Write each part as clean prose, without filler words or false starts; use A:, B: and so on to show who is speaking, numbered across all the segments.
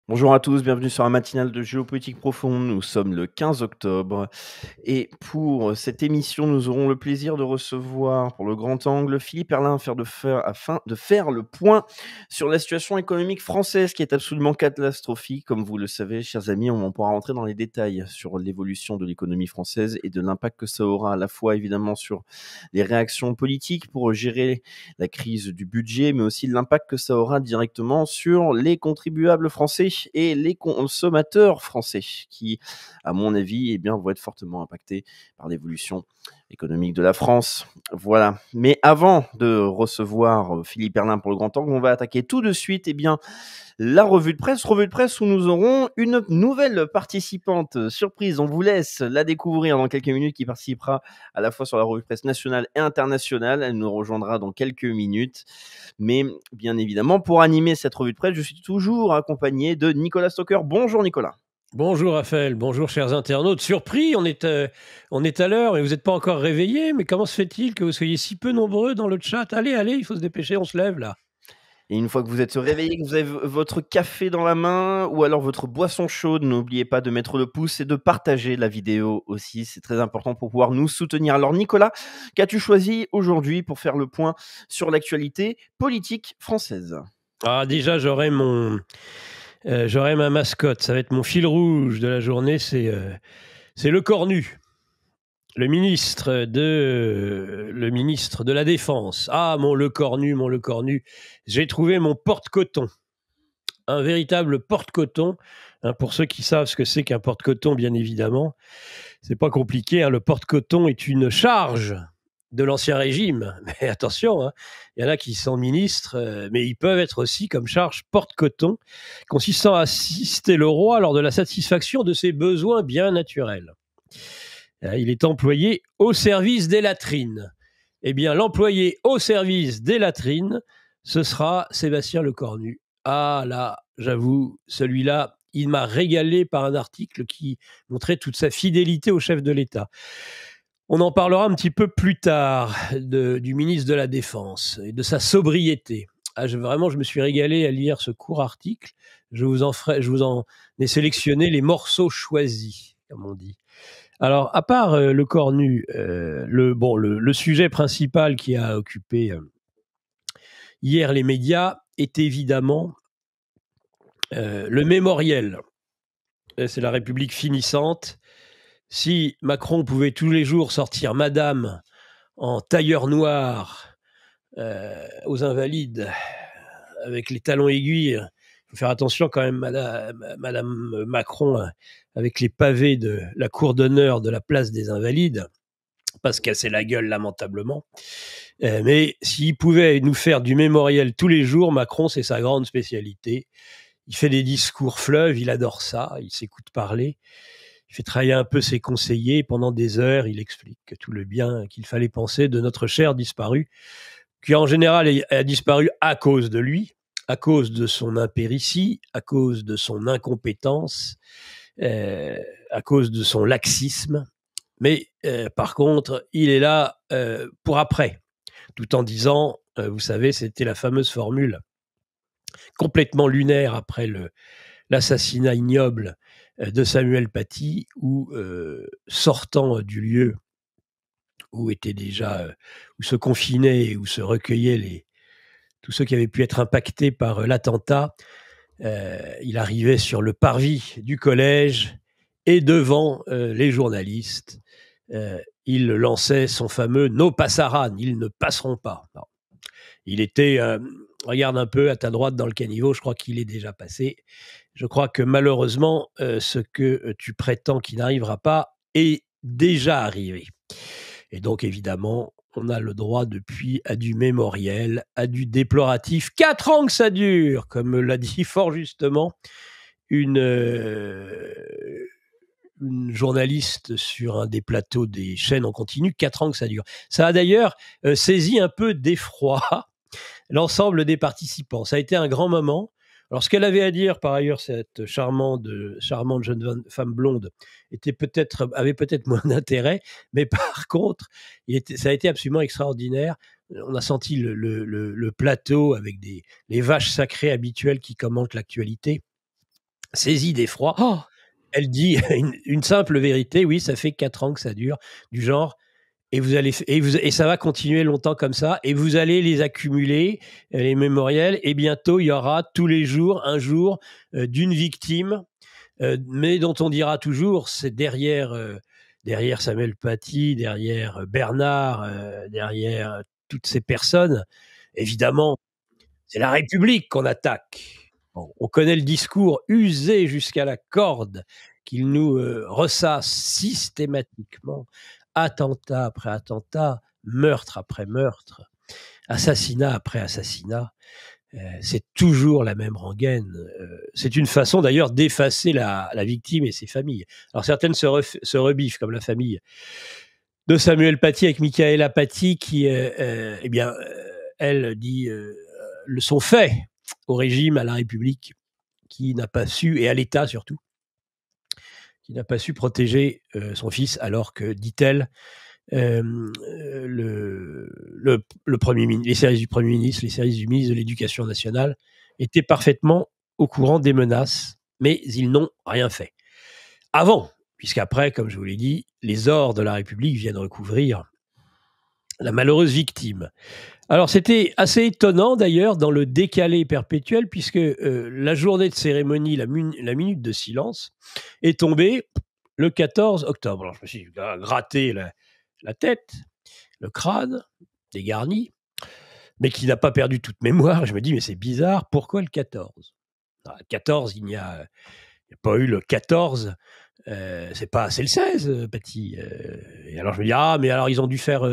A: Bonjour à tous, bienvenue sur un matinale de géopolitique profonde. Nous sommes le 15 octobre et pour cette émission, nous aurons le plaisir de recevoir pour le grand angle Philippe Herlin afin de faire le point sur la situation économique française qui est absolument catastrophique. Comme vous le savez, chers amis, on pourra rentrer dans les détails sur l'évolution de l'économie française et de l'impact que ça aura à la fois évidemment sur les réactions politiques pour gérer la crise du budget, mais aussi l'impact que ça aura directement sur les contribuables français et les consommateurs français qui, à mon avis, vont être fortement impactés par l'évolution économique de la France. Voilà. Mais avant de recevoir Philippe Herlin pour le grand angle, on va attaquer tout de suite la revue de presse où nous aurons une nouvelle participante surprise. On vous laisse la découvrir dans quelques minutes, qui participera à la fois sur la revue de presse nationale et internationale. Elle nous rejoindra dans quelques minutes. Mais bien évidemment, pour animer cette revue de presse, je suis toujours accompagné de Nicolas Stocker. Bonjour Nicolas.
B: Bonjour Raphaël, bonjour chers internautes. Surpris, on est à l'heure et vous n'êtes pas encore réveillés, mais comment se fait-il que vous soyez si peu nombreux dans le chat? Allez, il faut se dépêcher, on se lève là.
A: Et une fois que vous êtes réveillé, que vous avez votre café dans la main ou alors votre boisson chaude, n'oubliez pas de mettre le pouce et de partager la vidéo aussi. C'est très important pour pouvoir nous soutenir. Alors Nicolas, qu'as-tu choisi aujourd'hui pour faire le point sur l'actualité politique française?
B: Ah déjà j'aurai ma mascotte, ça va être mon fil rouge de la journée, c'est le cornu. Le ministre de la Défense. Ah, mon le cornu, j'ai trouvé mon porte-coton. Un véritable porte-coton. Pour ceux qui savent ce que c'est qu'un porte-coton, bien évidemment, c'est pas compliqué. Le porte-coton est une charge de l'Ancien Régime. Mais attention, il y en a qui sont ministres, mais ils peuvent être aussi comme charge porte-coton, consistant à assister le roi lors de la satisfaction de ses besoins bien naturels. Il est employé au service des latrines. Eh bien, l'employé au service des latrines, ce sera Sébastien Lecornu. Ah là, j'avoue, celui-là, il m'a régalé par un article qui montrait toute sa fidélité au chef de l'État. On en parlera un petit peu plus tard du ministre de la Défense et de sa sobriété. Vraiment, je me suis régalé à lire ce court article. Je vous en ai sélectionné les morceaux choisis, comme on dit. Alors, à part le cornu, le sujet principal qui a occupé hier les médias est évidemment le mémoriel. C'est la République finissante. Si Macron pouvait tous les jours sortir Madame en tailleur noir aux Invalides avec les talons aiguilles, il faut faire attention quand même, Madame Macron, avec les pavés de la cour d'honneur de la place des Invalides, pas se casser la gueule lamentablement. Mais s'il pouvait nous faire du mémoriel tous les jours, Macron, c'est sa grande spécialité. Il fait des discours fleuves, il adore ça, il s'écoute parler. Il fait travailler un peu ses conseillers. Pendant des heures, il explique tout le bien qu'il fallait penser de notre cher disparu, qui en général a disparu à cause de lui, à cause de son impéritie, à cause de son incompétence, à cause de son laxisme. Mais par contre, il est là pour après, tout en disant, vous savez, c'était la fameuse formule complètement lunaire après l'assassinat ignoble de Samuel Paty, où sortant du lieu où se confinaient, où se recueillaient tous ceux qui avaient pu être impactés par l'attentat, il arrivait sur le parvis du collège et devant les journalistes, il lançait son fameux « No passaran », ils ne passeront pas. Non. Il était, regarde un peu à ta droite dans le caniveau, je crois qu'il est déjà passé. Je crois que malheureusement, ce que tu prétends qui n'arrivera pas est déjà arrivé. Et donc évidemment, on a le droit depuis à du mémoriel, à du déploratif. 4 ans que ça dure, comme l'a dit fort justement une journaliste sur un des plateaux des chaînes en continu. 4 ans que ça dure. Ça a d'ailleurs saisi un peu d'effroi l'ensemble des participants. Ça a été un grand moment. Alors, ce qu'elle avait à dire, par ailleurs, cette charmante jeune femme blonde, avait peut-être moins d'intérêt, mais par contre, ça a été absolument extraordinaire. On a senti le plateau avec les vaches sacrées habituelles qui commentent l'actualité. saisie d'effroi, elle dit une simple vérité: «Oui, ça fait 4 ans que ça dure», du genre: «Et vous allez f et ça va continuer longtemps comme ça et vous allez les accumuler, les mémoriels et bientôt il y aura tous les jours un jour, d'une victime, mais dont on dira toujours: "C'est derrière Samuel Paty, derrière Bernard, derrière toutes ces personnes, évidemment, c'est la République qu'on attaque." Bon, on connaît le discours usé jusqu'à la corde qu'il nous, ressasse systématiquement, attentat après attentat, meurtre après meurtre, assassinat après assassinat. C'est toujours la même rengaine. C'est une façon d'ailleurs d'effacer la victime et ses familles. Alors certaines se rebiffent, comme la famille de Samuel Paty avec Michaela Paty qui, eh bien, elle dit son fait au régime, à la République, qui n'a pas su, et à l'État surtout, qui n'a pas su protéger son fils, alors que, dit-elle, le les services du Premier ministre, les services du ministre de l'Éducation nationale étaient parfaitement au courant des menaces, mais ils n'ont rien fait. Avant, puisqu'après, comme je vous l'ai dit, les ors de la République viennent recouvrir la malheureuse victime. Alors c'était assez étonnant d'ailleurs dans le décalé perpétuel, puisque la journée de cérémonie, la minute de silence, est tombée le 14 octobre. Alors je me suis gratté la tête, le crâne, dégarni, mais qui n'a pas perdu toute mémoire. Je me dis, mais c'est bizarre, pourquoi le 14? Le 14, il n'y a pas eu le 14, c'est le 16, Paty. Et alors je me dis, ah, mais alors ils ont dû faire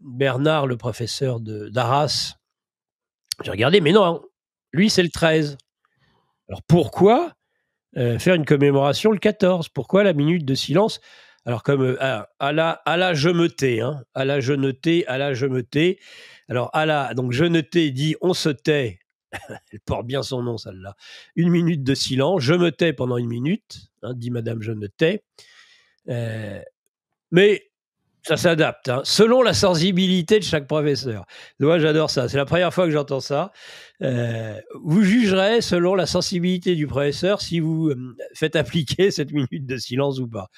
B: Bernard, le professeur d'Arras. J'ai regardé, mais non, lui, c'est le 13. Alors pourquoi faire une commémoration le 14? Pourquoi la minute de silence? Alors comme à la je me tais, hein, à la je me tais, à la je me tais. Alors donc je me tais dit on se tait. Elle porte bien son nom, celle-là. Une minute de silence, je me tais pendant une minute, hein, dit Madame je me tais. Mais ça s'adapte, hein, selon la sensibilité de chaque professeur. Moi, j'adore ça. C'est la première fois que j'entends ça. Vous jugerez selon la sensibilité du professeur si vous faites appliquer cette minute de silence ou pas.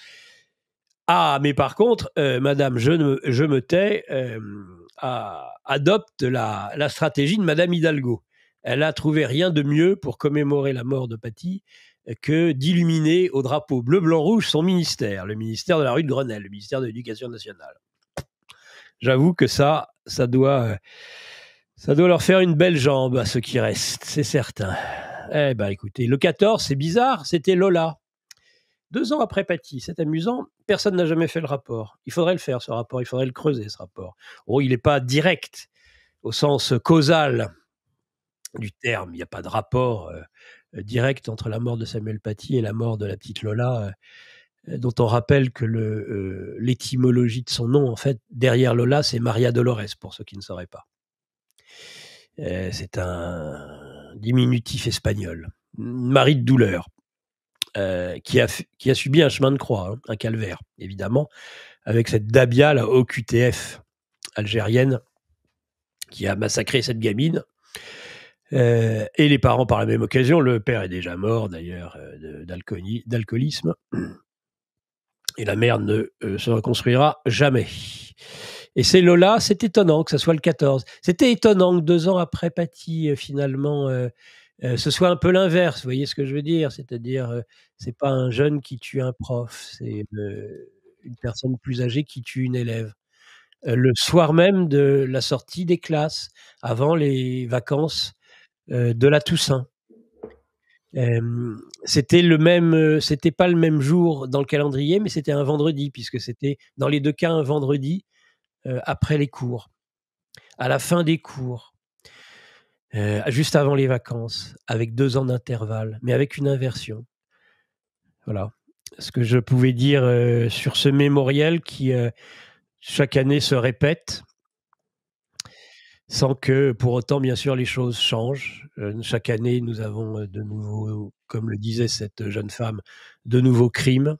B: Ah, mais par contre, Madame je me tais adopte la stratégie de Madame Hidalgo. Elle a trouvé rien de mieux pour commémorer la mort de Paty que d'illuminer au drapeau bleu, blanc, rouge son ministère, le ministère de la rue de Grenelle, le ministère de l'Éducation nationale. J'avoue que ça doit leur faire une belle jambe à ceux qui restent, c'est certain. Eh ben, écoutez, le 14, c'est bizarre, c'était Lola. 2 ans après Paty, c'est amusant, personne n'a jamais fait le rapport. Il faudrait le faire, ce rapport, il faudrait le creuser, ce rapport. Oh, il n'est pas direct, au sens causal du terme. Il n'y a pas de rapport direct entre la mort de Samuel Paty et la mort de la petite Lola, dont on rappelle que l'étymologie de son nom, en fait, derrière Lola, c'est Maria Dolores, pour ceux qui ne sauraient pas. C'est un diminutif espagnol. Marie de douleur, qui a subi un chemin de croix, hein, un calvaire, évidemment, avec cette Dabia, la OQTF algérienne, qui a massacré cette gamine. Et les parents par la même occasion. Le père est déjà mort, d'ailleurs, d'alcoolisme. Et la mère ne se reconstruira jamais. Et c'est Lola, c'est étonnant que ça soit le 14. C'était étonnant que 2 ans après Paty, finalement, ce soit un peu l'inverse. Vous voyez ce que je veux dire? C'est-à-dire, c'est pas un jeune qui tue un prof, c'est une personne plus âgée qui tue une élève. Le soir même de la sortie des classes, avant les vacances de la Toussaint. C'était pas le même jour dans le calendrier, mais c'était un vendredi, puisque c'était dans les 2 cas un vendredi, après les cours, à la fin des cours, juste avant les vacances, avec 2 ans d'intervalle, mais avec une inversion. Voilà ce que je pouvais dire, sur ce mémorial qui, chaque année se répète sans que pour autant, bien sûr, les choses changent. Chaque année, nous avons, de nouveaux, comme le disait cette jeune femme, de nouveaux crimes.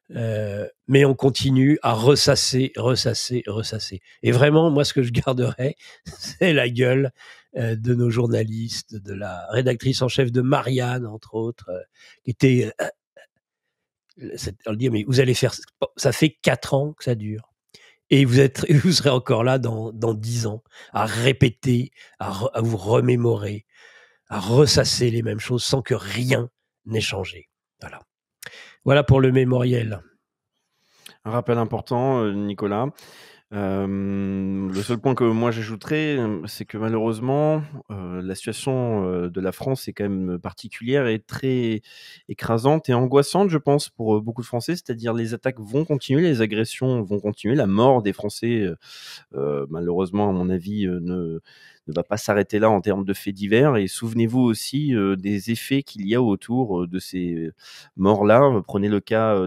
B: Mais on continue à ressasser, ressasser, ressasser. Et vraiment, moi, ce que je garderai, c'est la gueule de nos journalistes, de la rédactrice en chef de Marianne, entre autres, qui était... on dit, mais vous allez faire... Ça fait 4 ans que ça dure. Et vous serez encore là dans 10 ans, à répéter, à vous remémorer, à ressasser les mêmes choses sans que rien n'ait changé. Voilà. Voilà pour le mémoriel.
A: Un rappel important, Nicolas. Le seul point que moi j'ajouterais, c'est que malheureusement, la situation, de la France est quand même particulière et très écrasante et angoissante, je pense, pour, beaucoup de Français. C'est-à-dire les attaques vont continuer, les agressions vont continuer, la mort des Français, malheureusement, à mon avis, ne va pas s'arrêter là en termes de faits divers. Et souvenez-vous aussi, des effets qu'il y a autour, de ces morts-là. Prenez le cas,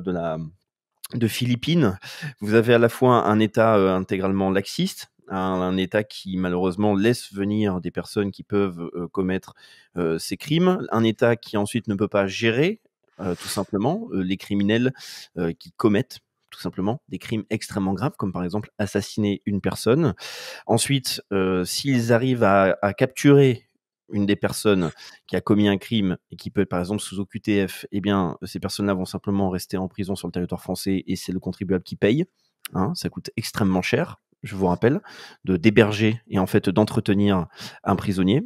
A: de Philippines. Vous avez à la fois un État intégralement laxiste, un État qui malheureusement laisse venir des personnes qui peuvent commettre ces crimes, un État qui ensuite ne peut pas gérer tout simplement les criminels qui commettent tout simplement des crimes extrêmement graves, comme par exemple assassiner une personne. Ensuite, s'ils arrivent à capturer une des personnes qui a commis un crime et qui peut être par exemple sous OQTF, eh bien, ces personnes-là vont simplement rester en prison sur le territoire français et c'est le contribuable qui paye. Hein, ça coûte extrêmement cher, je vous rappelle, d'héberger et en fait d'entretenir un prisonnier.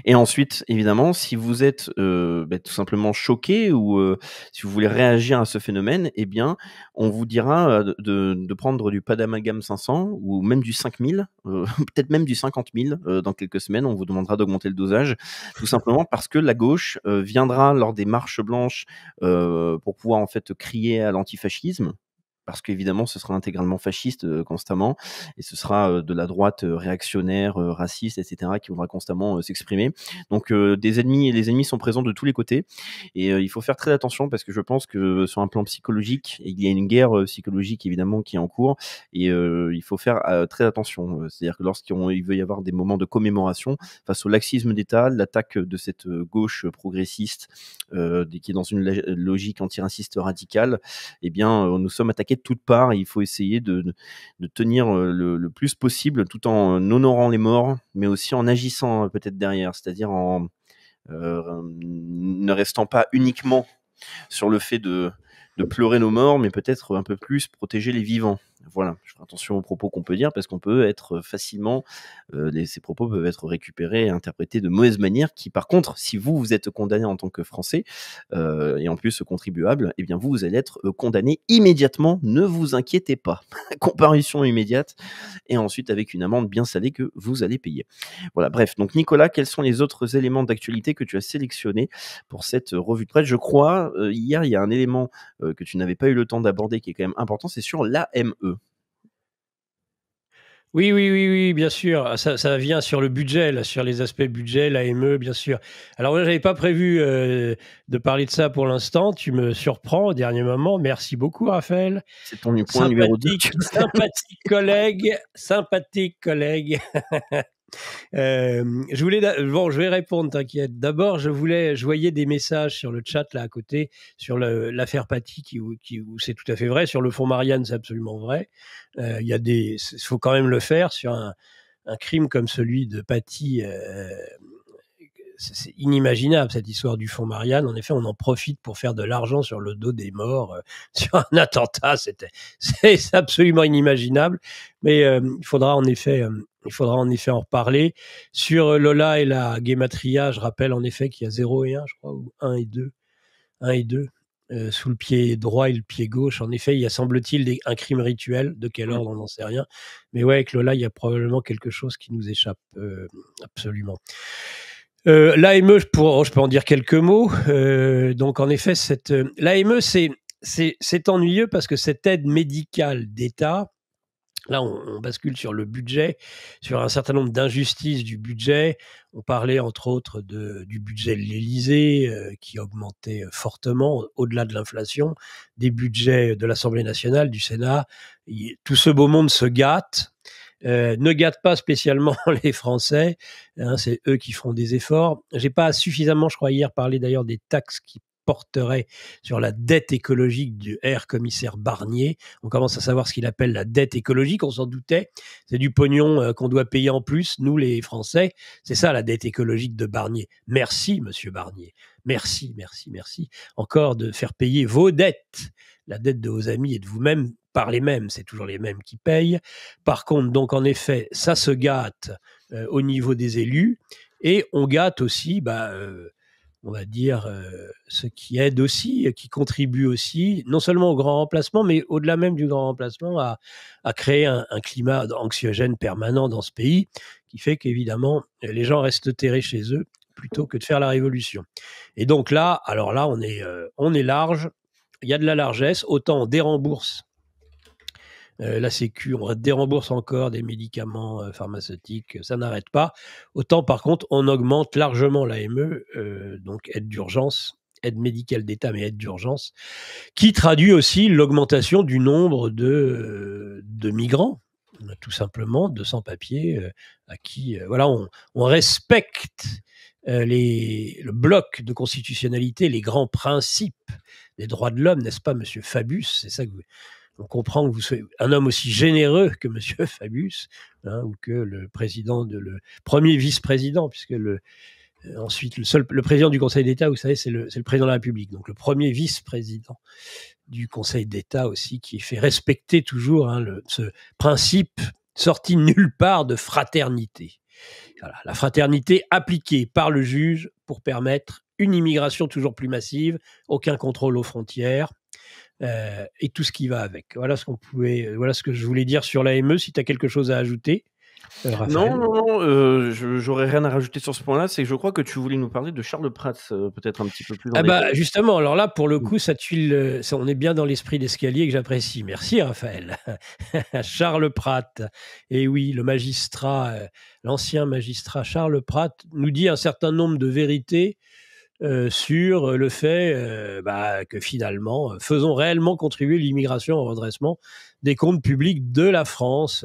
A: Et ensuite, évidemment, si vous êtes tout simplement choqué ou si vous voulez réagir à ce phénomène, eh bien, on vous dira de prendre du Padamalgame 500 ou même du 5000, peut-être même du 50 000 dans quelques semaines. On vous demandera d'augmenter le dosage, tout simplement parce que la gauche viendra lors des marches blanches pour pouvoir en fait crier à l'antifascisme. Parce qu'évidemment, ce sera intégralement fasciste constamment, et ce sera de la droite réactionnaire, raciste, etc., qui voudra constamment s'exprimer. Donc, les ennemis sont présents de tous les côtés, et il faut faire très attention parce que je pense que sur un plan psychologique, il y a une guerre psychologique évidemment qui est en cours, et il faut faire très attention. C'est-à-dire que lorsqu'il veut y avoir des moments de commémoration face au laxisme d'État, l'attaque de cette gauche progressiste qui est dans une logique antiraciste radicale, eh bien, nous sommes attaqués de toutes parts et il faut essayer de tenir le plus possible tout en honorant les morts, mais aussi en agissant peut-être derrière, c'est-à-dire en ne restant pas uniquement sur le fait de pleurer nos morts, mais peut-être un peu plus protéger les vivants. Voilà, je ferai attention aux propos qu'on peut dire parce qu'on peut être facilement, ces propos peuvent être récupérés et interprétés de mauvaise manière. Qui, par contre, si vous êtes condamné en tant que Français et en plus contribuable, eh bien vous allez être condamné immédiatement. Ne vous inquiétez pas, comparution immédiate et ensuite avec une amende bien salée que vous allez payer. Voilà, bref. Donc Nicolas, quels sont les autres éléments d'actualité que tu as sélectionnés pour cette revue de presse? Je crois hier il y a un élément que tu n'avais pas eu le temps d'aborder qui est quand même important, c'est sur l'AME.
B: Oui, bien sûr. Ah, ça vient sur le budget, là, sur les aspects budget, l'AME, bien sûr. Alors, moi, j'avais pas prévu de parler de ça pour l'instant. Tu me surprends au dernier moment. Merci beaucoup, Raphaël.
A: C'est ton point numéro 2.
B: Sympathique collègue. Je vais répondre, t'inquiète. D'abord, je voyais des messages sur le chat là à côté sur l'affaire Paty où c'est tout à fait vrai. Sur le fond Marianne, c'est absolument vrai. Il faut quand même le faire sur un crime comme celui de Paty. C'est inimaginable cette histoire du fond Marianne. En effet, on en profite pour faire de l'argent sur le dos des morts, sur un attentat. C'est absolument inimaginable. Mais il faudra en effet en reparler. Sur Lola et la guématria, je rappelle en effet qu'il y a 0 et 1, je crois, ou 1 et 2. 1 et 2. Sous le pied droit et le pied gauche. En effet, il y a, semble-t-il, un crime rituel. De quel ordre, on n'en sait rien. Mais ouais, avec Lola, il y a probablement quelque chose qui nous échappe. Absolument. L'AME, je peux en dire quelques mots. Donc, en effet, l'AME, c'est ennuyeux parce que cette aide médicale d'État, là, on bascule sur le budget, sur un certain nombre d'injustices du budget. On parlait, entre autres, du budget de l'Élysée, qui augmentait fortement, au-delà de l'inflation, des budgets de l'Assemblée nationale, du Sénat. Tout ce beau monde se gâte. Ne gâte pas spécialement les Français, hein, c'est eux qui font des efforts. J'ai pas suffisamment, je crois, hier parlé d'ailleurs des taxes qui porterait sur la dette écologique du commissaire Barnier. On commence à savoir ce qu'il appelle la dette écologique, on s'en doutait. C'est du pognon qu'on doit payer en plus, nous les Français. C'est ça la dette écologique de Barnier. Merci, monsieur Barnier. Merci, merci, merci. Encore de faire payer vos dettes, la dette de vos amis et de vous-même par les mêmes. C'est toujours les mêmes qui payent. Par contre, donc en effet, ça se gâte au niveau des élus et on gâte aussi, on va dire, ceux qui aident aussi, qui contribuent aussi, non seulement au grand remplacement, mais au-delà même du grand remplacement, à créer un climat anxiogène permanent dans ce pays, qui fait qu'évidemment, les gens restent terrés chez eux plutôt que de faire la révolution. Et donc là, alors là, on est large, il y a de la largesse, autant on dérembourse la Sécu, on dérembourse encore des médicaments pharmaceutiques, ça n'arrête pas. Autant par contre, on augmente largement l'AME, donc aide d'urgence, aide médicale d'État, mais aide d'urgence, qui traduit aussi l'augmentation du nombre de migrants, tout simplement, de sans-papiers, à qui, voilà, on respecte le bloc de constitutionnalité, les grands principes des droits de l'homme, n'est-ce pas, monsieur Fabius? C'est ça que on comprend que vous soyez un homme aussi généreux que monsieur Fabius, ou que le premier vice-président, puisque ensuite le président du Conseil d'État, vous savez, c'est le président de la République. Donc le premier vice-président du Conseil d'État aussi, qui fait respecter toujours ce principe sorti nulle part de fraternité. Voilà, la fraternité appliquée par le juge pour permettre une immigration toujours plus massive, aucun contrôle aux frontières, et tout ce qui va avec. Voilà ce que je voulais dire sur l'AME. Si tu as quelque chose à ajouter, Raphaël.
A: Non, j'aurais rien à rajouter sur ce point-là. C'est que je crois que tu voulais nous parler de Charles Prats, peut-être un petit peu plus en détail.
B: Justement, alors là, pour le coup, on est bien dans l'esprit d'escalier que j'apprécie. Merci, Raphaël. Charles Pratt. Et oui, le magistrat, l'ancien magistrat Charles Pratt nous dit un certain nombre de vérités sur le fait que finalement, faisons réellement contribuer l'immigration au redressement des comptes publics de la France.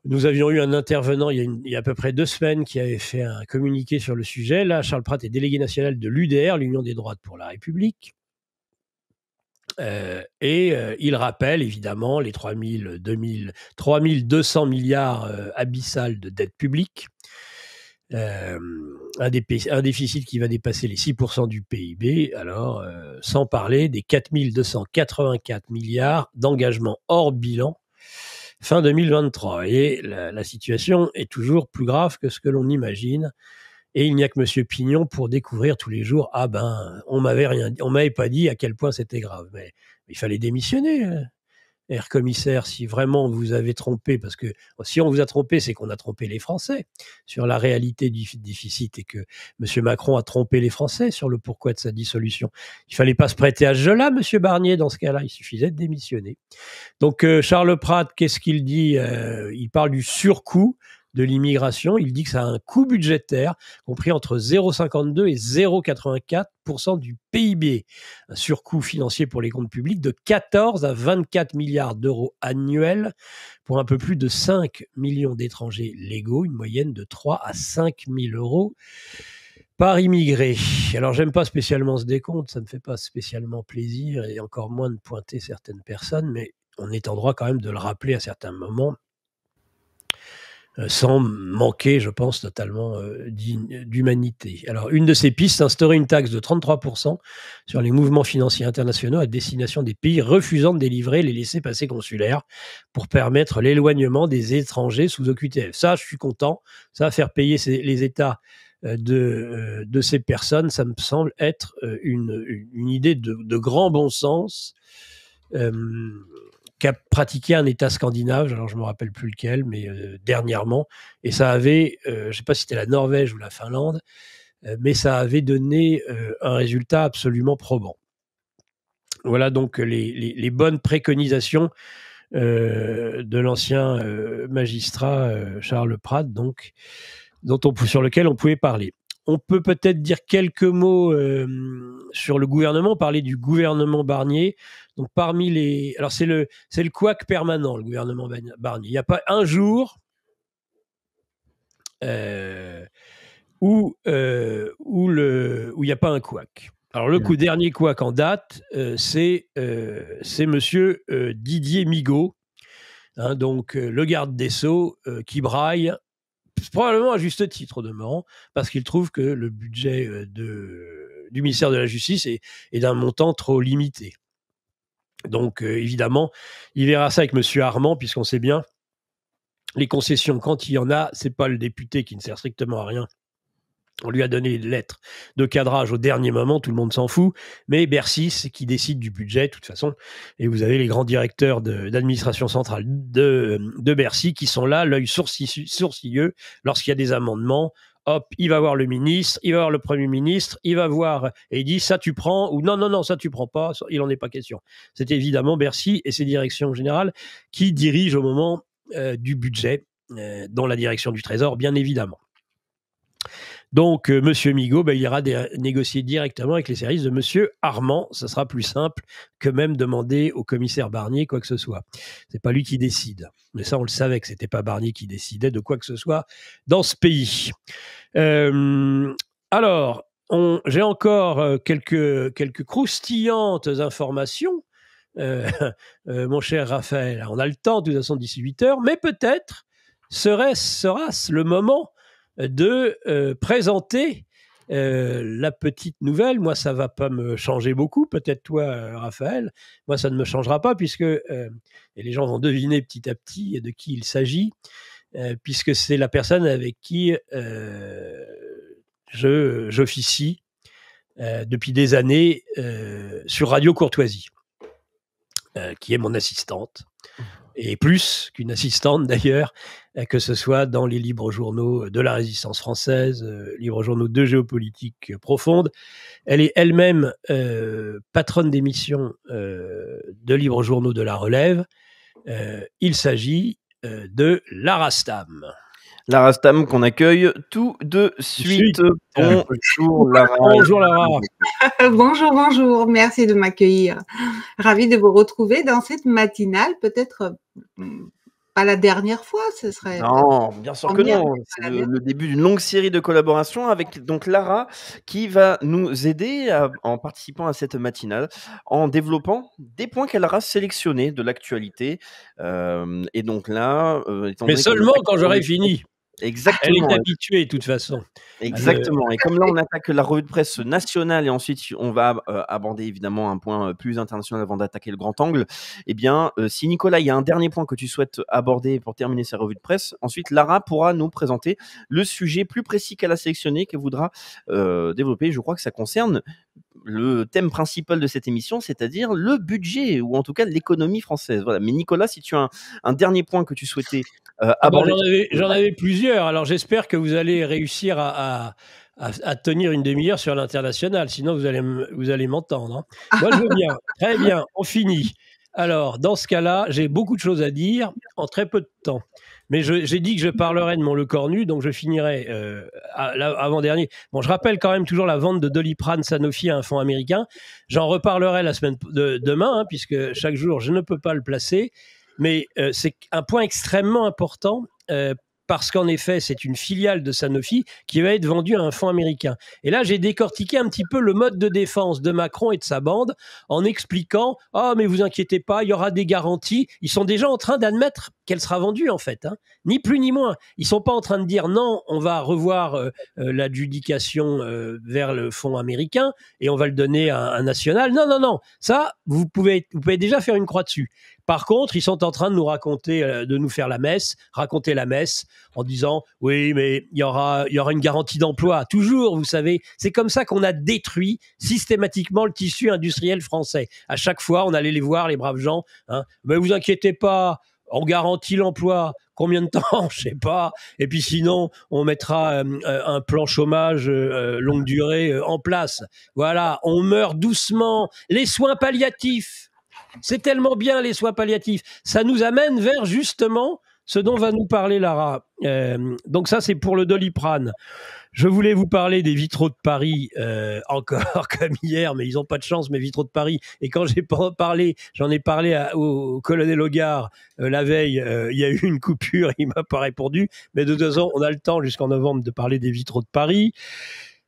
B: Nous avions eu un intervenant il y a à peu près 2 semaines qui avait fait un communiqué sur le sujet. Là, Charles Pratt est délégué national de l'UDR, l'Union des droites pour la République. Il rappelle évidemment les 3200 milliards abyssales de dette publique. Un déficit qui va dépasser les 6% du PIB, alors sans parler des 4284 milliards d'engagements hors bilan fin 2023. Et la situation est toujours plus grave que ce que l'on imagine. Et il n'y a que M. Pignon pour découvrir tous les jours, on m'avait pas dit à quel point c'était grave. Mais il fallait démissionner, Herr commissaire, si vraiment vous avez trompé, parce que si on vous a trompé, c'est qu'on a trompé les Français sur la réalité du déficit et que M. Macron a trompé les Français sur le pourquoi de sa dissolution. Il ne fallait pas se prêter à ce jeu-là, M. Barnier, dans ce cas-là. Il suffisait de démissionner. Donc, Charles Pratt, qu'est-ce qu'il dit ? Il parle du surcoût de l'immigration. Il dit que ça a un coût budgétaire compris entre 0,52 et 0,84% du PIB. Un surcoût financier pour les comptes publics de 14 à 24 milliards d'euros annuels pour un peu plus de 5 millions d'étrangers légaux, une moyenne de 3 à 5 000 euros par immigré. Alors, j'aime pas spécialement ce décompte, ça ne me fait pas spécialement plaisir et encore moins de pointer certaines personnes, mais on est en droit quand même de le rappeler à certains moments, sans manquer, je pense, totalement d'humanité. Alors, une de ces pistes, c'est instaurer une taxe de 33% sur les mouvements financiers internationaux à destination des pays refusant de délivrer les laissez-passer consulaires pour permettre l'éloignement des étrangers sous OQTF. Ça, je suis content. Ça va faire payer les États de ces personnes. Ça me semble être une idée de grand bon sens qu'a pratiqué un État scandinave, alors je ne me rappelle plus lequel, mais dernièrement, et ça avait, je ne sais pas si c'était la Norvège ou la Finlande, mais ça avait donné un résultat absolument probant. Voilà donc les bonnes préconisations de l'ancien magistrat Charles Pratt, donc, sur lequel on pouvait parler. On peut peut-être dire quelques mots sur le gouvernement, parler du gouvernement Barnier. Donc parmi les, alors c'est le couac permanent, le gouvernement Barnier. Il n'y a pas un jour où il n'y a pas un couac. Alors, le coup dernier couac en date, c'est monsieur Didier Migaud, hein, donc le garde des Sceaux, qui braille, probablement à juste titre au demeurant, parce qu'il trouve que le budget du ministère de la Justice est d'un montant trop limité. Donc, évidemment, il verra ça avec monsieur Armand, puisqu'on sait bien, les concessions, quand il y en a, c'est pas le député qui ne sert strictement à rien. On lui a donné une lettre de cadrage au dernier moment, tout le monde s'en fout, mais Bercy, c'est qui décide du budget, de toute façon. Et vous avez les grands directeurs d'administration centrale de Bercy qui sont là, l'œil sourcilleux, lorsqu'il y a des amendements. Hop, il va voir le ministre, il va voir le Premier ministre, il va voir, et il dit ça tu prends, ou non, non, non, ça tu prends pas, il n'en est pas question. C'est évidemment Bercy et ses directions générales qui dirigent au moment du budget, dont la direction du Trésor, bien évidemment. Donc, monsieur Migaud, il ira négocier directement avec les services de monsieur Armand. Ça sera plus simple que même demander au commissaire Barnier quoi que ce soit. C'est pas lui qui décide. Mais ça, on le savait que c'était pas Barnier qui décidait de quoi que ce soit dans ce pays. Alors, j'ai encore quelques croustillantes informations. Mon cher Raphaël, on a le temps, de toute façon, d'ici 8 heures, mais peut-être sera-ce le moment de présenter la petite nouvelle. Moi, ça ne va pas me changer beaucoup. Peut-être toi, Raphaël. Moi, ça ne me changera pas, puisque et les gens vont deviner petit à petit de qui il s'agit, puisque c'est la personne avec qui j'officie depuis des années sur Radio Courtoisie, qui est mon assistante. Et plus qu'une assistante d'ailleurs, que ce soit dans les livres journaux de la Résistance française, livres journaux de géopolitique profonde. Elle est elle-même patronne d'émission de livres journaux de la Relève. Il s'agit de Lara Stam.
A: Lara Stam qu'on accueille tout de suite. Bonjour Lara.
B: Bonjour Lara.
C: Bonjour, bonjour. Merci de m'accueillir. Ravie de vous retrouver dans cette matinale. Peut-être pas la dernière fois, ce serait.
A: Non, bien sûr que non. C'est le début d'une longue série de collaborations avec donc Lara qui va nous aider en participant à cette matinale, en développant des points qu'elle aura sélectionnés de l'actualité. Et donc là,
B: mais seulement quand j'aurai fini.
A: Exactement.
B: Elle est habituée de toute façon.
A: Exactement. Et comme là, on attaque la revue de presse nationale et ensuite on va aborder évidemment un point plus international avant d'attaquer le grand angle. Eh bien, si Nicolas, il y a un dernier point que tu souhaites aborder pour terminer sa revue de presse, ensuite Lara pourra nous présenter le sujet plus précis qu'elle a sélectionné, qu'elle voudra développer. Je crois que ça concerne le thème principal de cette émission, c'est-à-dire le budget, ou en tout cas l'économie française. Voilà. Mais Nicolas, si tu as un dernier point que tu souhaitais aborder...
B: J'en avais plusieurs, alors j'espère que vous allez réussir à tenir une demi-heure sur l'international, sinon vous allez m'entendre. Hein. Moi, je veux bien. Très bien, on finit. Alors, dans ce cas-là, j'ai beaucoup de choses à dire en très peu de temps. Mais j'ai dit que je parlerais de mon Le Cornu, donc je finirai avant-dernier. Bon, je rappelle quand même toujours la vente de Doliprane Sanofi à un fonds américain. J'en reparlerai la semaine demain, hein, puisque chaque jour, je ne peux pas le placer. Mais c'est un point extrêmement important parce qu'en effet, c'est une filiale de Sanofi qui va être vendue à un fonds américain. Et là, j'ai décortiqué un petit peu le mode de défense de Macron et de sa bande en expliquant « Ah, mais vous inquiétez pas, il y aura des garanties. » Ils sont déjà en train d'admettre qu'elle sera vendue, en fait. Hein. Ni plus ni moins. Ils ne sont pas en train de dire « Non, on va revoir l'adjudication vers le fonds américain et on va le donner à un national. » Non, non, non. Ça, vous pouvez déjà faire une croix dessus. Par contre, ils sont en train de nous raconter, de nous faire raconter la messe, en disant « Oui, mais il y aura une garantie d'emploi. » Toujours, vous savez, c'est comme ça qu'on a détruit systématiquement le tissu industriel français. À chaque fois, on allait les voir, les braves gens. Hein, « Mais vous inquiétez pas, on garantit l'emploi. » Combien de temps? Je sais pas. Et puis sinon, on mettra un plan chômage longue durée en place. Voilà, on meurt doucement. Les soins palliatifs. C'est tellement bien, les soins palliatifs. Ça nous amène vers, justement, ce dont va nous parler Lara. Donc ça, c'est pour le Doliprane. Je voulais vous parler des vitraux de Paris, encore comme hier, mais ils n'ont pas de chance, mes vitraux de Paris. Et quand j'en ai parlé au colonel Hogarth la veille, il y a eu une coupure, il ne m'a pas répondu. Mais de toute façon, on a le temps jusqu'en novembre de parler des vitraux de Paris.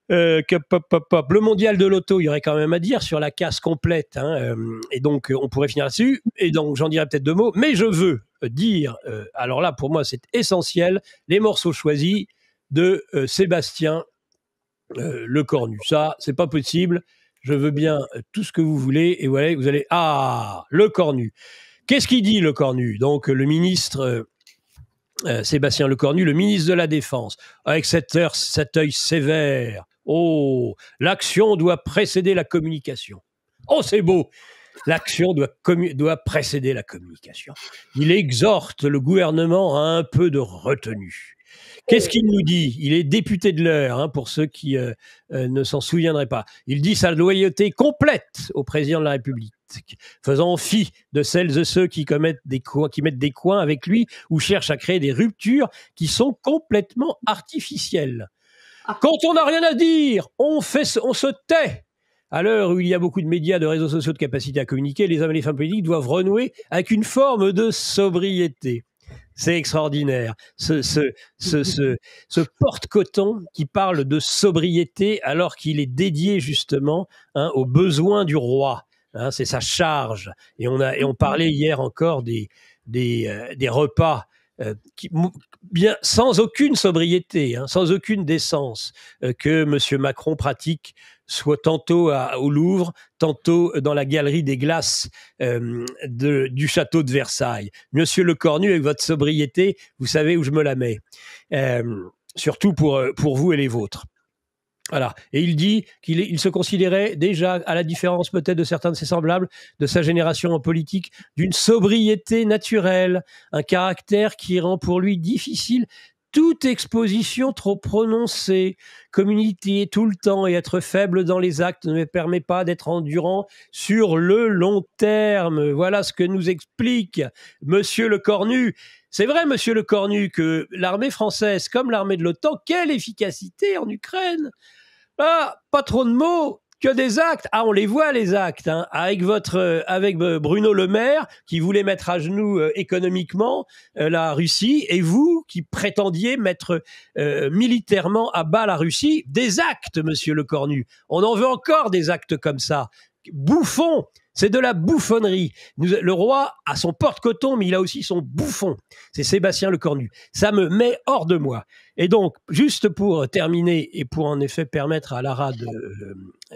B: Le mondial de l'auto, il y aurait quand même à dire sur la casse complète, hein, et donc on pourrait finir là-dessus, et donc j'en dirais peut-être 2 mots, mais je veux dire, alors là pour moi c'est essentiel, les morceaux choisis de Sébastien Lecornu. Ça, c'est pas possible, je veux bien tout ce que vous voulez, et voilà, vous allez... Ah, Lecornu. Qu'est-ce qu'il dit Lecornu? Donc le ministre... Sébastien Lecornu, le ministre de la Défense, avec cet œil sévère. Oh, l'action doit précéder la communication. Oh, c'est beau. L'action doit précéder la communication. Il exhorte le gouvernement à un peu de retenue. Qu'est-ce qu'il nous dit? Il est député de l'Eure, hein, pour ceux qui ne s'en souviendraient pas. Il dit sa loyauté complète au président de la République, faisant fi de celles et ceux qui mettent des coins avec lui ou cherchent à créer des ruptures qui sont complètement artificielles. Quand on n'a rien à dire, on se tait. À l'heure où il y a beaucoup de médias, de réseaux sociaux, de capacité à communiquer, les hommes et les femmes politiques doivent renouer avec une forme de sobriété. C'est extraordinaire. Ce porte-coton qui parle de sobriété alors qu'il est dédié justement, hein, aux besoins du roi. Hein, c'est sa charge. Et on parlait hier encore des repas bien sans aucune sobriété, hein, sans aucune décence, que M. Macron pratique, soit tantôt au Louvre, tantôt dans la galerie des glaces du château de Versailles. Monsieur Lecornu, avec votre sobriété, vous savez où je me la mets. Surtout pour vous et les vôtres. Voilà. Et il dit qu'il se considérait déjà, à la différence peut-être de certains de ses semblables, de sa génération en politique, d'une sobriété naturelle, un caractère qui rend pour lui difficile toute exposition trop prononcée. Communiquer tout le temps et être faible dans les actes ne me permet pas d'être endurant sur le long terme. Voilà ce que nous explique Monsieur Lecornu. C'est vrai, Monsieur Lecornu, que l'armée française, comme l'armée de l'OTAN, quelle efficacité en Ukraine! Ah, pas trop de mots, que des actes. Ah, on les voit, les actes, hein, avec Bruno Le Maire, qui voulait mettre à genoux économiquement la Russie, et vous, qui prétendiez mettre militairement à bas la Russie. Des actes, Monsieur Lecornu. On en veut encore des actes comme ça. Bouffon. C'est de la bouffonnerie. Le roi a son porte-coton, mais il a aussi son bouffon. C'est Sébastien Lecornu. Ça me met hors de moi. Et donc, juste pour terminer et pour en effet permettre à Lara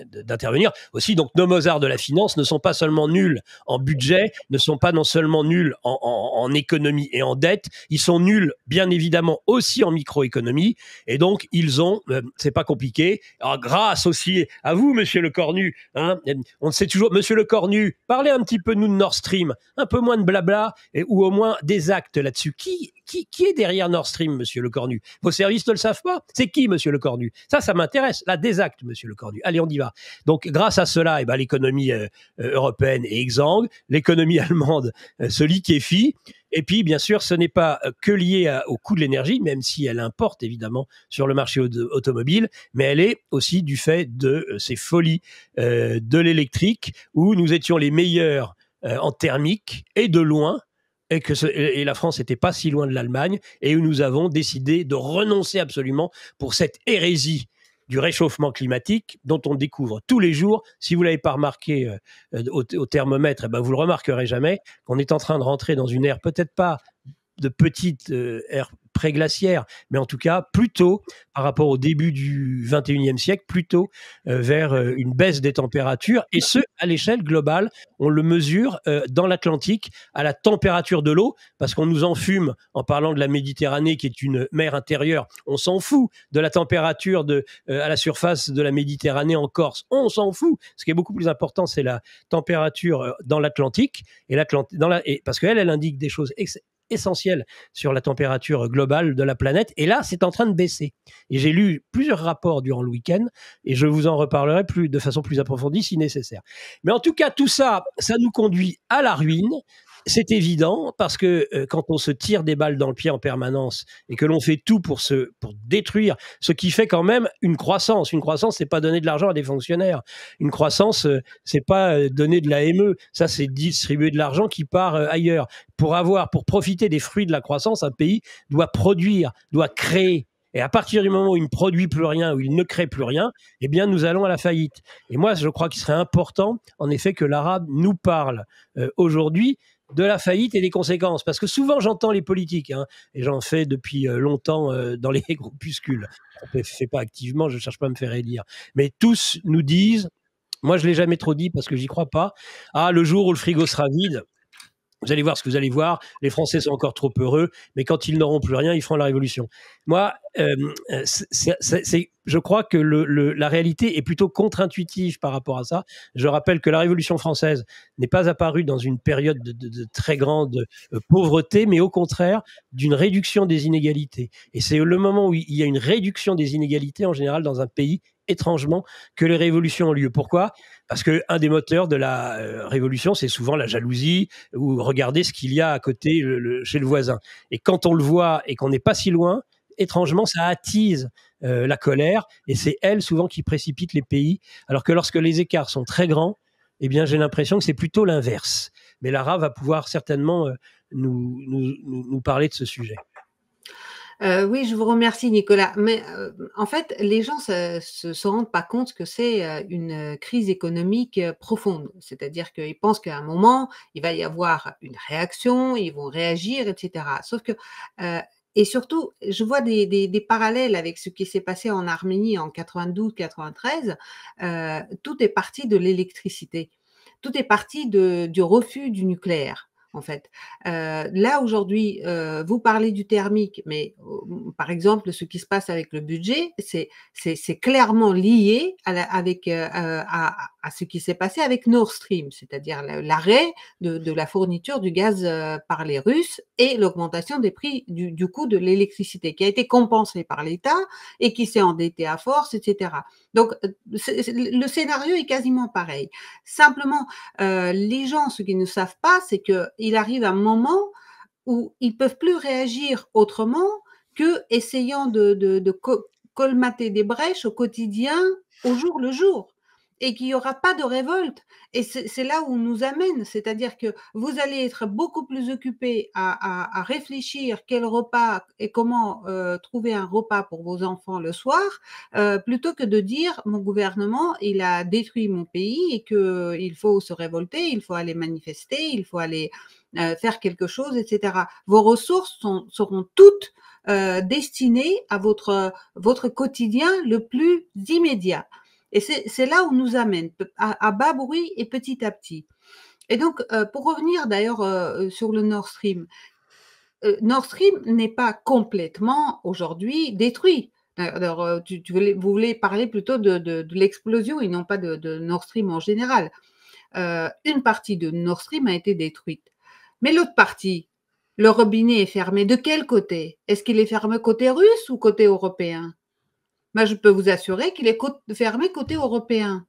B: d'intervenir, aussi, donc nos Mozart de la finance ne sont pas seulement nuls en budget, ne sont pas non seulement nuls en économie et en dette, ils sont nuls bien évidemment aussi en microéconomie. Et donc, ils ont, c'est pas compliqué, alors, grâce aussi à vous, Monsieur Lecornu, hein, on sait toujours, Monsieur Lecornu, parlez un petit peu nous de Nord Stream, un peu moins de blabla, ou au moins des actes là-dessus. Qui est derrière Nord Stream, Monsieur Lecornu? Vos services ne le savent pas? C'est qui, Monsieur Lecornu? Ça m'intéresse. Là, des actes, Monsieur Lecornu. Allez, on y va. Donc, grâce à cela, l'économie européenne est exsangue, l'économie allemande se liquéfie. Et puis, bien sûr, ce n'est pas que lié au coût de l'énergie, même si elle importe évidemment sur le marché automobile, mais elle est aussi du fait de ces folies de l'électrique, où nous étions les meilleurs en thermique, et de loin, et la France n'était pas si loin de l'Allemagne, et où nous avons décidé de renoncer absolument pour cette hérésie du réchauffement climatique dont on découvre tous les jours. Si vous ne l'avez pas remarqué au thermomètre, vous ne le remarquerez jamais, qu'on est en train de rentrer dans une ère peut-être pas de petite ère pré-glaciaire, mais en tout cas plutôt par rapport au début du 21e siècle, plutôt vers une baisse des températures, et ce, à l'échelle globale. On le mesure dans l'Atlantique, à la température de l'eau, parce qu'on nous enfume en parlant de la Méditerranée, qui est une mer intérieure. On s'en fout de la température à la surface de la Méditerranée en Corse. On s'en fout. Ce qui est beaucoup plus important, c'est la température dans l'Atlantique, parce qu'elle indique des choses essentiel sur la température globale de la planète, et là c'est en train de baisser, et j'ai lu plusieurs rapports durant le week-end, et je vous en reparlerai de façon plus approfondie si nécessaire. Mais en tout cas, tout ça nous conduit à la ruine. C'est évident, parce que quand on se tire des balles dans le pied en permanence et que l'on fait tout pour détruire ce qui fait quand même une croissance, c'est pas donner de l'argent à des fonctionnaires. Une croissance, c'est pas donner de la ME. Ça, c'est distribuer de l'argent qui part ailleurs. Pour profiter des fruits de la croissance, un pays doit produire, doit créer. Et à partir du moment où il ne produit plus rien, où il ne crée plus rien, eh bien, nous allons à la faillite. Et moi, je crois qu'il serait important, en effet, que l'arabe nous parle aujourd'hui de la faillite et des conséquences. Parce que souvent, j'entends les politiques, hein, et j'en fais depuis longtemps dans les groupuscules. Je ne fais pas activement, je ne cherche pas à me faire élire. Mais tous nous disent, moi je ne l'ai jamais trop dit parce que j'y crois pas, ah, le jour où le frigo sera vide, vous allez voir ce que vous allez voir, les Français sont encore trop heureux, mais quand ils n'auront plus rien, ils feront la révolution. Moi, je crois que la réalité est plutôt contre-intuitive par rapport à ça. Je rappelle que la Révolution française n'est pas apparue dans une période de très grande pauvreté, mais au contraire d'une réduction des inégalités. Et c'est le moment où il y a une réduction des inégalités en général dans un pays, étrangement, que les révolutions ont lieu. Pourquoi ? Parce qu'un des moteurs de la révolution, c'est souvent la jalousie ou regarder ce qu'il y a à côté chez le voisin. Et quand on le voit et qu'on n'est pas si loin, étrangement, ça attise la colère et c'est elle souvent qui précipite les pays. Alors que lorsque les écarts sont très grands, eh bien, j'ai l'impression que c'est plutôt l'inverse. Mais Lara va pouvoir certainement nous parler de ce sujet.
C: Oui, je vous remercie, Nicolas. Mais en fait, les gens se rendent pas compte que c'est une crise économique profonde. C'est-à-dire qu'ils pensent qu'à un moment, il va y avoir une réaction, ils vont réagir, etc. Sauf que, et surtout, je vois des parallèles avec ce qui s'est passé en Arménie en 92-93. Tout est parti de l'électricité. Tout est parti du refus du nucléaire. En fait, là aujourd'hui, vous parlez du thermique, mais par exemple, ce qui se passe avec le budget, c'est clairement lié à ce qui s'est passé avec Nord Stream, c'est-à-dire l'arrêt de la fourniture du gaz par les Russes et l'augmentation des prix du coût de l'électricité, qui a été compensé par l'État et qui s'est endetté à force, etc. Donc, le scénario est quasiment pareil. Simplement, les gens, ce qu'ils ne savent pas, c'est qu'il arrive un moment où ils peuvent plus réagir autrement que essayant de colmater des brèches au quotidien, au jour le jour, et qu'il n'y aura pas de révolte. Et c'est là où on nous amène, c'est-à-dire que vous allez être beaucoup plus occupés à réfléchir quel repas et comment trouver un repas pour vos enfants le soir, plutôt que de dire mon gouvernement il a détruit mon pays et qu'il faut se révolter, il faut aller manifester, il faut aller faire quelque chose, etc. Vos ressources seront toutes destinées à votre quotidien le plus immédiat. Et c'est là où nous amène, à bas bruit et petit à petit. Et donc, pour revenir d'ailleurs sur le Nord Stream n'est pas complètement aujourd'hui détruit. Alors, vous voulez parler plutôt de l'explosion et non pas de Nord Stream en général. Une partie de Nord Stream a été détruite. Mais l'autre partie, le robinet est fermé. De quel côté? Est-ce qu'il est fermé côté russe ou côté européen? Moi, je peux vous assurer qu'il est fermé côté européen.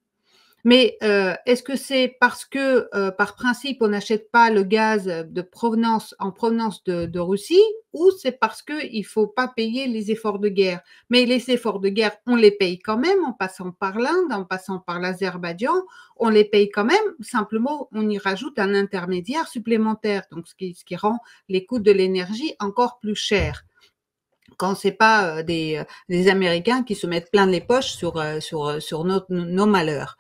C: Mais est-ce que c'est parce que, par principe, on n'achète pas le gaz en provenance de Russie, ou c'est parce qu'il ne faut pas payer les efforts de guerre? Mais les efforts de guerre, on les paye quand même en passant par l'Inde, en passant par l'Azerbaïdjan, on les paye quand même, simplement on y rajoute un intermédiaire supplémentaire, donc ce qui rend les coûts de l'énergie encore plus chers. Quand c'est pas des Américains qui se mettent plein les poches sur nos malheurs.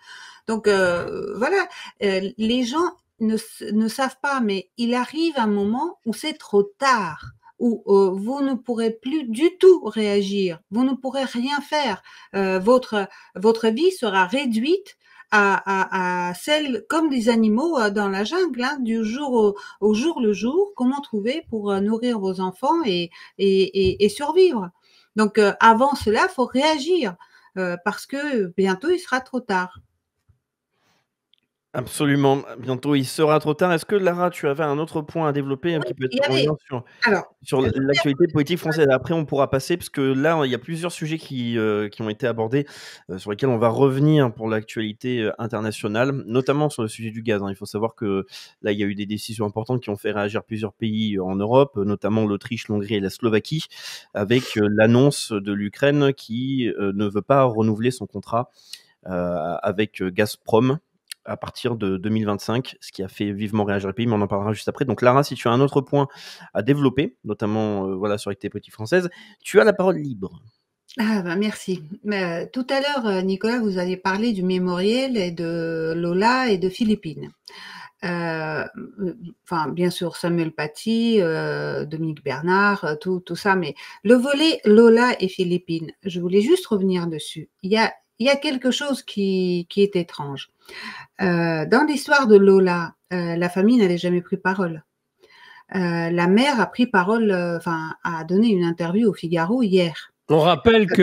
C: Donc voilà, les gens ne savent pas, mais il arrive un moment où c'est trop tard, où vous ne pourrez plus du tout réagir, vous ne pourrez rien faire. Votre vie sera réduite à celle comme des animaux dans la jungle, hein, du jour au jour le jour. Comment trouver pour nourrir vos enfants et survivre? Donc avant cela, faut réagir parce que bientôt il sera trop tard.
A: Absolument, bientôt il sera trop tard. Est-ce que Lara, tu avais un autre point à développer,
C: Oui,
A: qui peut
C: il y
A: être en
C: avait
A: lien
C: alors
A: sur l'actualité politique française? Après, on pourra passer, parce que là, il y a plusieurs sujets qui ont été abordés, sur lesquels on va revenir pour l'actualité internationale, notamment sur le sujet du gaz, hein. Il faut savoir que là, il y a eu des décisions importantes qui ont fait réagir plusieurs pays en Europe, notamment l'Autriche, l'Hongrie et la Slovaquie, avec l'annonce de l'Ukraine qui ne veut pas renouveler son contrat avec Gazprom. à partir de 2025, ce qui a fait vivement réagir le pays, mais on en parlera juste après. Donc Lara, si tu as un autre point à développer, notamment voilà, sur l'actualité politique française, tu as la parole libre.
C: Ah bah merci. Tout à l'heure, Nicolas, vous avez parlé du mémorial et de Lola et de Philippines. Enfin, bien sûr, Samuel Paty, Dominique Bernard, tout ça, mais le volet Lola et Philippines, je voulais juste revenir dessus. Il y a quelque chose qui est étrange. Dans l'histoire de Lola, la famille n'avait jamais pris parole. La mère a pris parole, enfin, a donné une interview au Figaro hier.
B: On rappelle que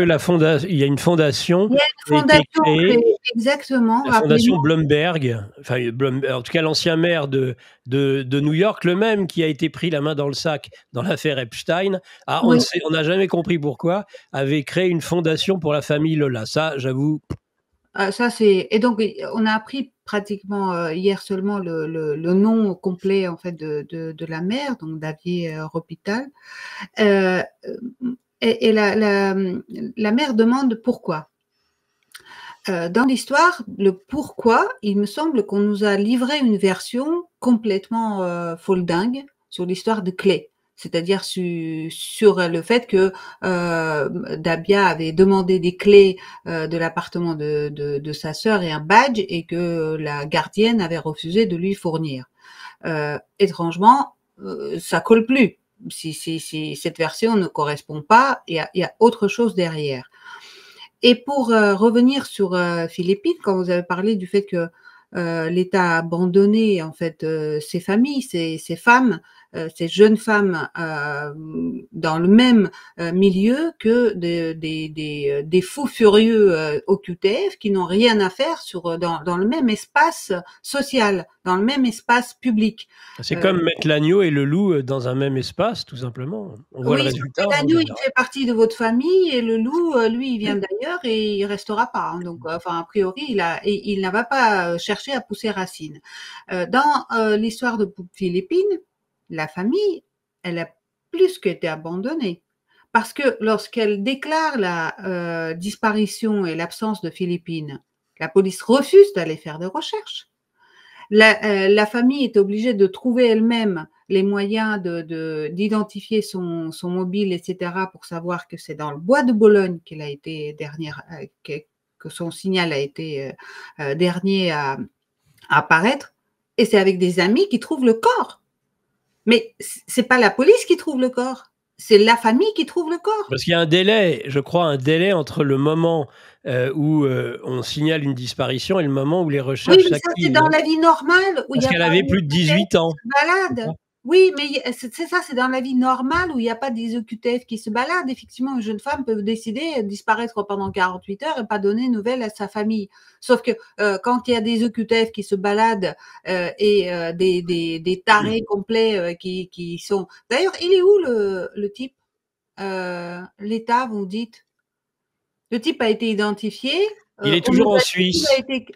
B: il y a une fondation
C: Il y a une
B: qui a été
C: fondation
B: créée,
C: créée, exactement,
B: la fondation
C: rappelez-moi.
B: Blumberg, enfin, en tout cas l'ancien maire de New York, le même qui a été pris la main dans le sac dans l'affaire Epstein,
C: Oui.
B: on n'a jamais compris pourquoi, avait créé une fondation pour la famille Lola. Ça, j'avoue.
C: Ça c'est et donc on a appris pratiquement hier seulement le nom complet en fait de la mère, donc Davier Ropital. Et la mère demande pourquoi. Dans l'histoire, le pourquoi, il me semble qu'on nous a livré une version complètement folle-dingue sur l'histoire de Clay. C'est-à-dire sur le fait que Dabia avait demandé des clés de l'appartement de sa sœur et un badge et que la gardienne avait refusé de lui fournir. Étrangement, ça colle plus. Si cette version ne correspond pas, il y a autre chose derrière. Et pour revenir sur Philippines, quand vous avez parlé du fait que l'État a abandonné en fait ces familles, ces femmes, ces jeunes femmes dans le même milieu que des fous furieux au QTF qui n'ont rien à faire dans le même espace social, dans le même espace public.
B: C'est comme mettre l'agneau et le loup dans un même espace, tout simplement. On voit le résultat.
C: L'agneau, il fait partie de votre famille et le loup, lui, il vient d'ailleurs et il restera pas. Hein. Donc, enfin, a priori, il ne va pas chercher à pousser racine. Dans l'histoire de Philippines, la famille, elle a plus qu'été abandonnée. Parce que lorsqu'elle déclare la disparition et l'absence de Philippines, la police refuse d'aller faire des recherches. La famille est obligée de trouver elle-même les moyens d'identifier son mobile, etc., pour savoir que c'est dans le bois de Bologne qu'elle a été dernière, que son signal a été dernier à apparaître. Et c'est avec des amis qui trouvent le corps. Mais c'est pas la police qui trouve le corps, c'est la famille qui trouve le corps.
B: Parce qu'il y a un délai, je crois, entre le moment où on signale une disparition et le moment où les recherches s'activent.
C: Oui, mais ça, c'est dans la vie normale.
B: Parce qu'elle avait plus de 18 ans.
C: Balade. Oui, mais c'est ça, c'est dans la vie normale où il n'y a pas des OQTF qui se baladent. Effectivement, une jeune femme peut décider de disparaître pendant 48 heures et pas donner de nouvelles à sa famille. Sauf que quand il y a des OQTF qui se baladent et des tarés complets qui sont... D'ailleurs, il est où le type l'État, vous dites? Le type a été identifié.
B: Il est toujours en Suisse.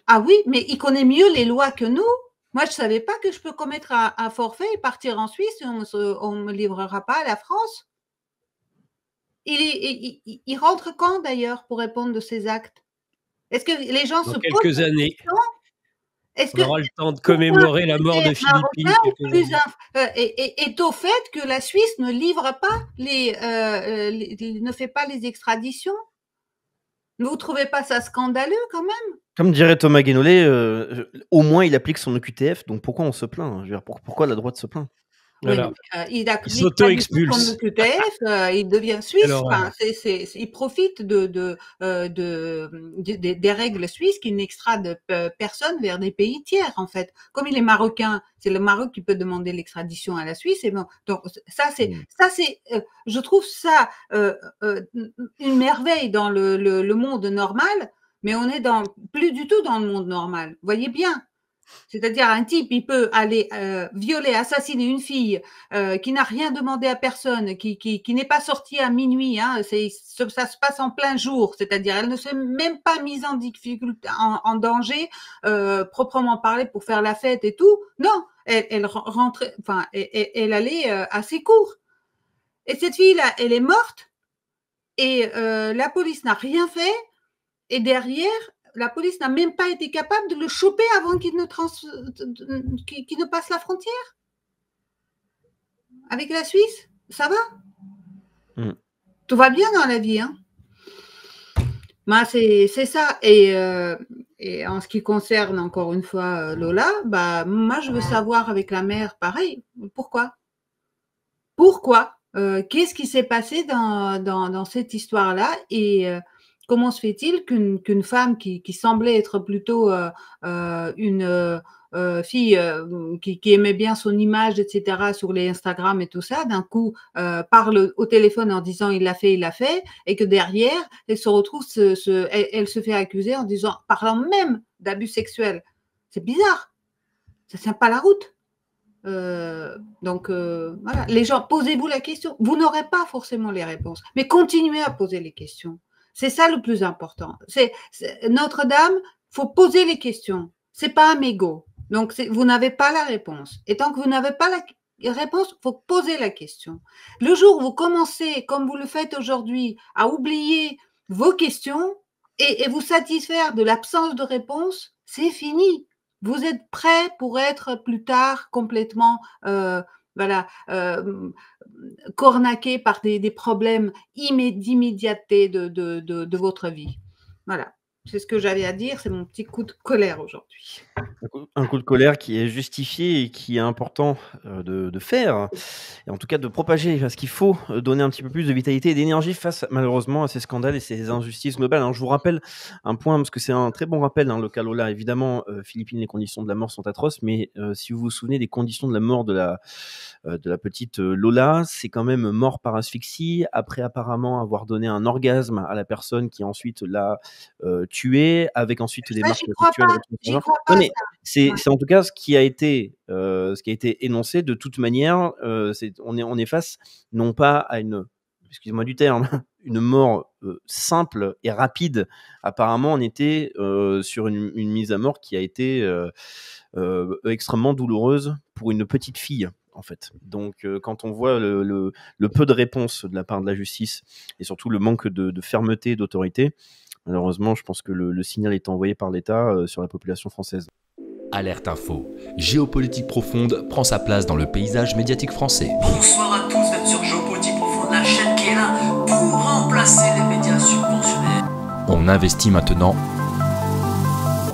C: Ah oui, mais il connaît mieux les lois que nous. Moi, je savais pas que je peux commettre un forfait et partir en Suisse et on me livrera pas à la France. Il rentre quand d'ailleurs pour répondre de ses actes? Est-ce que les gens
B: Dans
C: se
B: quelques
C: posent
B: années.
C: Est-ce
B: on aura le temps de commémorer la mort de Philippine.
C: Est au fait que la Suisse ne livre pas ne fait pas les extraditions? Vous ne trouvez pas ça scandaleux quand même?
A: Comme dirait Thomas Guénolé, au moins il applique son OQTF, donc pourquoi on se plaint? Je veux dire, pourquoi la droite se plaint?
B: Voilà.
C: Il
B: s'auto-expulse.
C: Son OQTF, il devient suisse. Enfin, il profite des règles suisses qui n'extradent personne vers des pays tiers, en fait. Comme il est marocain, c'est le Maroc qui peut demander l'extradition à la Suisse. Et bon, donc ça c'est, je trouve ça une merveille dans le monde normal, mais on est plus du tout dans le monde normal. Vous voyez bien. C'est-à-dire un type, il peut aller violer, assassiner une fille qui n'a rien demandé à personne, qui n'est pas sortie à minuit, hein, ça se passe en plein jour, c'est-à-dire elle ne s'est même pas mise en difficulté, en danger, proprement parlé, pour faire la fête et tout. Non, elle rentrait, enfin, elle allait à ses cours. Et cette fille-là, elle est morte et la police n'a rien fait. Et derrière, la police n'a même pas été capable de le choper avant qu'il ne passe la frontière. Avec la Suisse, ça va. Tout va bien dans la vie, hein. Bah, c'est ça. Et en ce qui concerne, encore une fois, Lola, bah, moi, je veux savoir avec la mère, pareil, pourquoi? Qu'est-ce qui s'est passé dans cette histoire-là? Et comment se fait-il qu'une femme qui semblait être plutôt une fille qui aimait bien son image, etc., sur les Instagram et tout ça, d'un coup parle au téléphone en disant il l'a fait, et que derrière, elle se retrouve, elle se fait accuser en disant, parlant même d'abus sexuels. C'est bizarre. Ça ne tient pas la route. Donc, voilà. Les gens, posez-vous la question. Vous n'aurez pas forcément les réponses, mais continuez à poser les questions. C'est ça le plus important. Notre-Dame, faut poser les questions. C'est pas un mégot. Donc, vous n'avez pas la réponse. Et tant que vous n'avez pas la réponse, faut poser la question. Le jour où vous commencez, comme vous le faites aujourd'hui, à oublier vos questions et vous satisfaire de l'absence de réponse, c'est fini. Vous êtes prêt pour être plus tard complètement cornaqué par des problèmes d'immédiateté de votre vie. Voilà, c'est ce que j'avais à dire, c'est mon petit coup de colère aujourd'hui.
A: Un coup de colère qui est justifié et qui est important de faire, et en tout cas de propager, parce qu'il faut donner un petit peu plus de vitalité et d'énergie face malheureusement à ces scandales et ces injustices globales. Alors, je vous rappelle un point, parce que c'est un très bon rappel, hein, le cas Lola. Évidemment, Philippine, les conditions de la mort sont atroces, mais si vous vous souvenez des conditions de la mort de la petite Lola, c'est quand même mort par asphyxie, après apparemment avoir donné un orgasme à la personne qui ensuite l'a tuée, avec ensuite des marques sexuelles.
C: J'y crois pas.
A: C'est en tout cas ce qui a été énoncé. De toute manière, on est face non pas à une, excusez-moi du terme, une mort simple et rapide. Apparemment, on était sur une mise à mort qui a été extrêmement douloureuse pour une petite fille, en fait. Donc, quand on voit le peu de réponse de la part de la justice et surtout le manque de fermeté et d'autorité, malheureusement, je pense que le signal est envoyé par l'État sur la population française.
D: Alerte Info. Géopolitique profonde prend sa place dans le paysage médiatique français.
E: Bonsoir à tous, vous êtes sur Géopolitique profonde, la chaîne qui est là pour remplacer les médias subventionnés.
D: On investit maintenant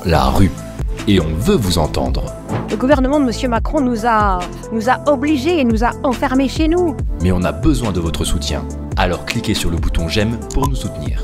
D: la rue et on veut vous entendre.
F: Le gouvernement de M. Macron nous a obligés et nous a enfermés chez nous.
D: Mais on a besoin de votre soutien. Alors cliquez sur le bouton j'aime pour nous soutenir.